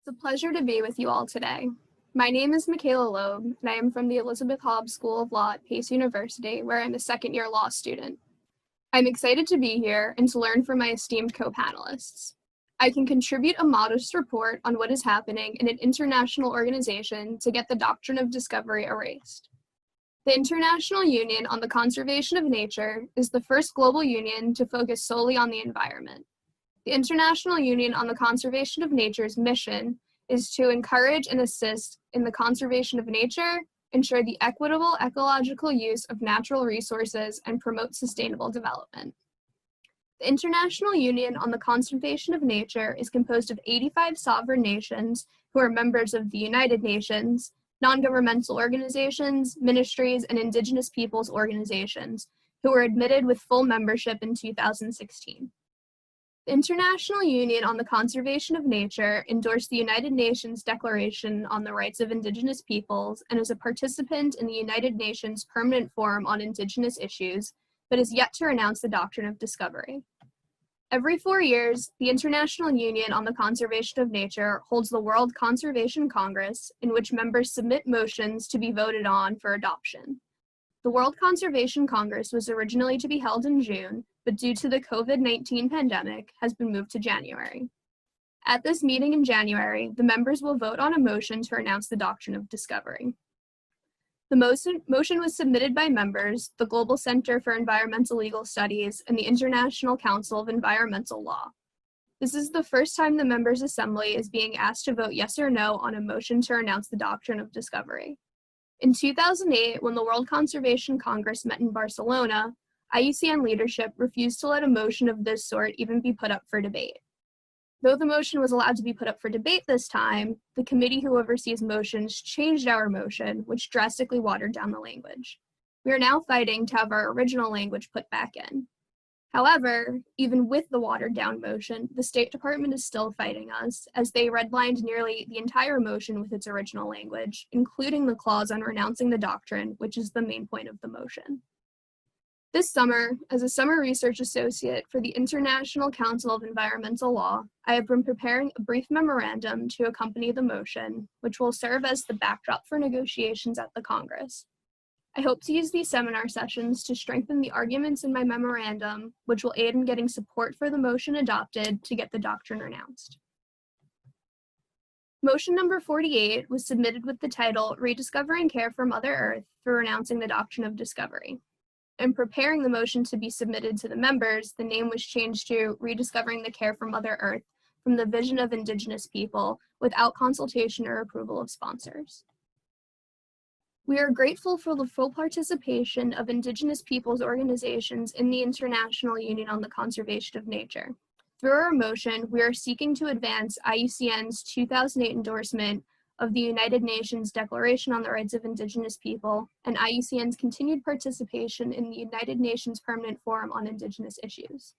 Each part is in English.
It's a pleasure to be with you all today. My name is Makayla Loeb, and I am from the Elizabeth Hobbs School of Law at Pace University, where I'm a second-year law student. I'm excited to be here and to learn from my esteemed co-panelists. I can contribute a modest report on what is happening in an international organization to get the doctrine of discovery erased. The International Union on the Conservation of Nature is the first global union to focus solely on the environment. The International Union on the Conservation of Nature's mission is to encourage and assist in the conservation of nature, ensure the equitable ecological use of natural resources, and promote sustainable development. The International Union on the Conservation of Nature is composed of 85 sovereign nations who are members of the United Nations, non-governmental organizations, ministries, and Indigenous peoples organizations who were admitted with full membership in 2016. The International Union on the Conservation of Nature endorsed the United Nations Declaration on the Rights of Indigenous Peoples and is a participant in the United Nations Permanent Forum on Indigenous Issues, but is yet to renounce the doctrine of discovery. Every 4 years, the International Union on the Conservation of Nature holds the World Conservation Congress, in which members submit motions to be voted on for adoption. The World Conservation Congress was originally to be held in June, but due to the COVID-19 pandemic, has been moved to January. At this meeting in January, the members will vote on a motion to renounce the doctrine of discovery. The motion was submitted by members, the Global Center for Environmental Legal Studies, and the International Council of Environmental Law. This is the first time the Members' Assembly is being asked to vote yes or no on a motion to renounce the doctrine of discovery. In 2008, when the World Conservation Congress met in Barcelona, IUCN leadership refused to let a motion of this sort even be put up for debate. Though the motion was allowed to be put up for debate this time, the committee who oversees motions changed our motion, which drastically watered down the language. We are now fighting to have our original language put back in. However, even with the watered down motion, the State Department is still fighting us, as they redlined nearly the entire motion with its original language, including the clause on renouncing the doctrine, which is the main point of the motion. This summer, as a summer research associate for the International Council of Environmental Law, I have been preparing a brief memorandum to accompany the motion, which will serve as the backdrop for negotiations at the Congress. I hope to use these seminar sessions to strengthen the arguments in my memorandum, which will aid in getting support for the motion adopted to get the doctrine renounced. Motion number 48 was submitted with the title, Rediscovering Care for Mother Earth for Renouncing the Doctrine of Discovery. In preparing the motion to be submitted to the members, the name was changed to Rediscovering the Care for Mother Earth from the Vision of Indigenous People without consultation or approval of sponsors. We are grateful for the full participation of Indigenous peoples organizations in the International Union on the Conservation of Nature. Through our motion, we are seeking to advance IUCN's 2008 endorsement of the United Nations Declaration on the Rights of Indigenous People and IUCN's continued participation in the United Nations Permanent Forum on Indigenous Issues.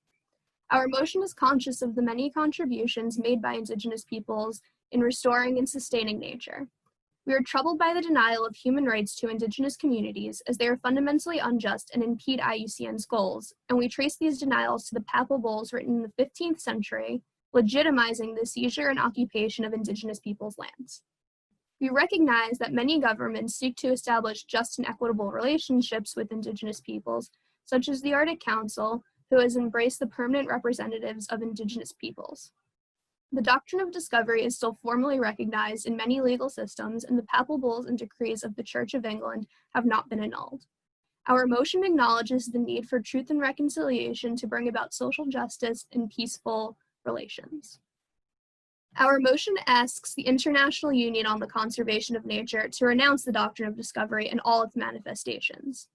Our motion is conscious of the many contributions made by Indigenous peoples in restoring and sustaining nature. We are troubled by the denial of human rights to Indigenous communities as they are fundamentally unjust and impede IUCN's goals, and we trace these denials to the papal bulls written in the 15th century, legitimizing the seizure and occupation of Indigenous peoples' lands. We recognize that many governments seek to establish just and equitable relationships with Indigenous peoples, such as the Arctic Council, who has embraced the permanent representatives of Indigenous peoples. The doctrine of discovery is still formally recognized in many legal systems, and the papal bulls and decrees of the Church of England have not been annulled. Our motion acknowledges the need for truth and reconciliation to bring about social justice and peaceful relations. Our motion asks the International Union on the Conservation of Nature to renounce the doctrine of discovery in all its manifestations.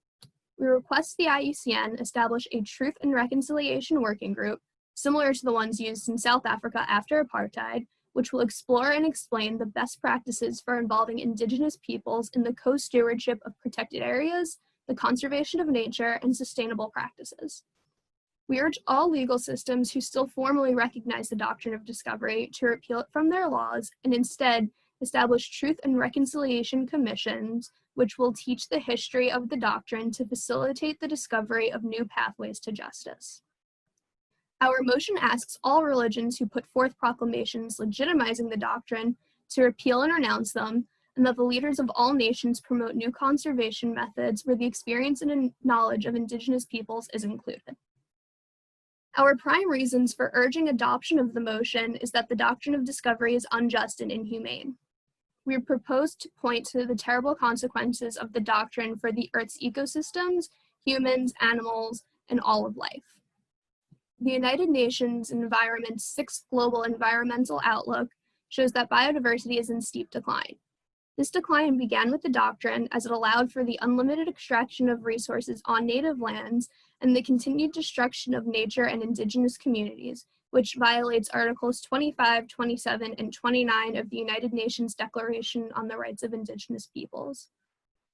We request the IUCN establish a Truth and Reconciliation Working Group, similar to the ones used in South Africa after apartheid, which will explore and explain the best practices for involving Indigenous peoples in the co-stewardship of protected areas, the conservation of nature, and sustainable practices. We urge all legal systems who still formally recognize the doctrine of discovery to repeal it from their laws and instead establish truth and reconciliation commissions, which will teach the history of the doctrine to facilitate the discovery of new pathways to justice. Our motion asks all religions who put forth proclamations legitimizing the doctrine to repeal and renounce them, and that the leaders of all nations promote new conservation methods where the experience and knowledge of Indigenous peoples is included. Our prime reasons for urging adoption of the motion is that the doctrine of discovery is unjust and inhumane. We propose to point to the terrible consequences of the doctrine for the Earth's ecosystems, humans, animals, and all of life. The United Nations Environment's sixth global environmental outlook shows that biodiversity is in steep decline. This decline began with the doctrine as it allowed for the unlimited extraction of resources on native lands and the continued destruction of nature and Indigenous communities, which violates Articles 25, 27, and 29 of the United Nations Declaration on the Rights of Indigenous Peoples.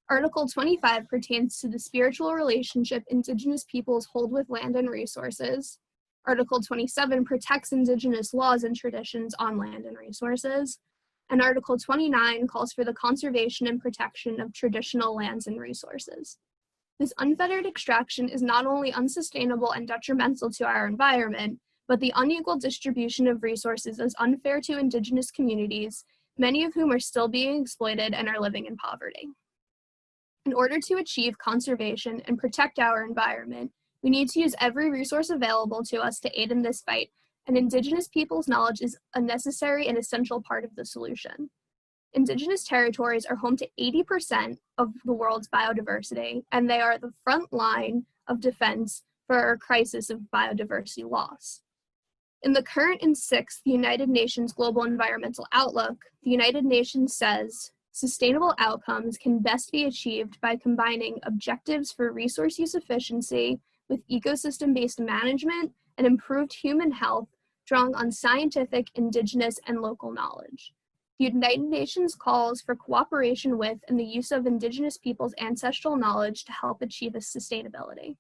Article 25 pertains to the spiritual relationship Indigenous peoples hold with land and resources. Article 27 protects Indigenous laws and traditions on land and resources. And Article 29 calls for the conservation and protection of traditional lands and resources. This unfettered extraction is not only unsustainable and detrimental to our environment, but the unequal distribution of resources is unfair to Indigenous communities, many of whom are still being exploited and are living in poverty. In order to achieve conservation and protect our environment, we need to use every resource available to us to aid in this fight, and Indigenous peoples' knowledge is a necessary and essential part of the solution. Indigenous territories are home to 80% of the world's biodiversity, and they are the front line of defense for our crisis of biodiversity loss. In the current and sixth United Nations Global Environmental Outlook, the United Nations says, sustainable outcomes can best be achieved by combining objectives for resource use efficiency with ecosystem-based management and improved human health, drawing on scientific, Indigenous, and local knowledge. The United Nations calls for cooperation with and the use of Indigenous peoples' ancestral knowledge to help achieve its sustainability.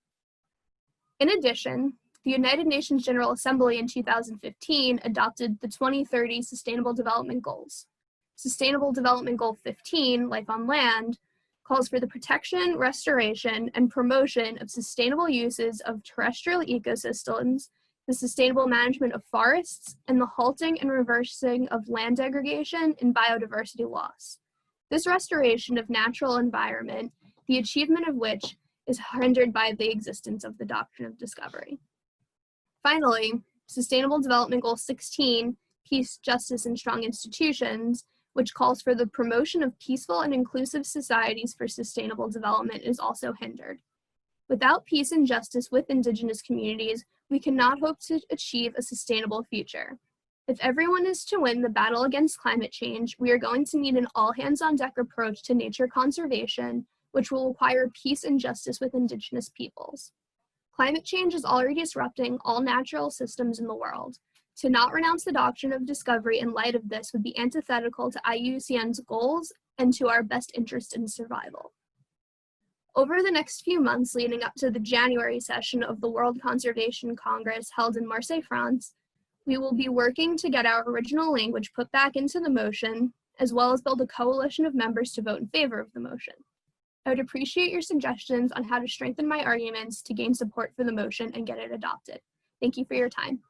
In addition, the United Nations General Assembly in 2015 adopted the 2030 Sustainable Development Goals. Sustainable Development Goal 15, Life on Land, calls for the protection, restoration, and promotion of sustainable uses of terrestrial ecosystems, the sustainable management of forests, and the halting and reversing of land degradation and biodiversity loss. This restoration of natural environment, the achievement of which is hindered by the existence of the doctrine of discovery. Finally, Sustainable Development Goal 16, Peace, Justice, and Strong Institutions, which calls for the promotion of peaceful and inclusive societies for sustainable development, is also hindered. Without peace and justice with Indigenous communities, we cannot hope to achieve a sustainable future. If everyone is to win the battle against climate change, we are going to need an all-hands-on-deck approach to nature conservation, which will require peace and justice with Indigenous peoples. Climate change is already disrupting all natural systems in the world. To not renounce the doctrine of discovery in light of this would be antithetical to IUCN's goals and to our best interest in survival. Over the next few months leading up to the January session of the World Conservation Congress held in Marseille, France, we will be working to get our original language put back into the motion, as well as build a coalition of members to vote in favor of the motion. I would appreciate your suggestions on how to strengthen my arguments to gain support for the motion and get it adopted. Thank you for your time.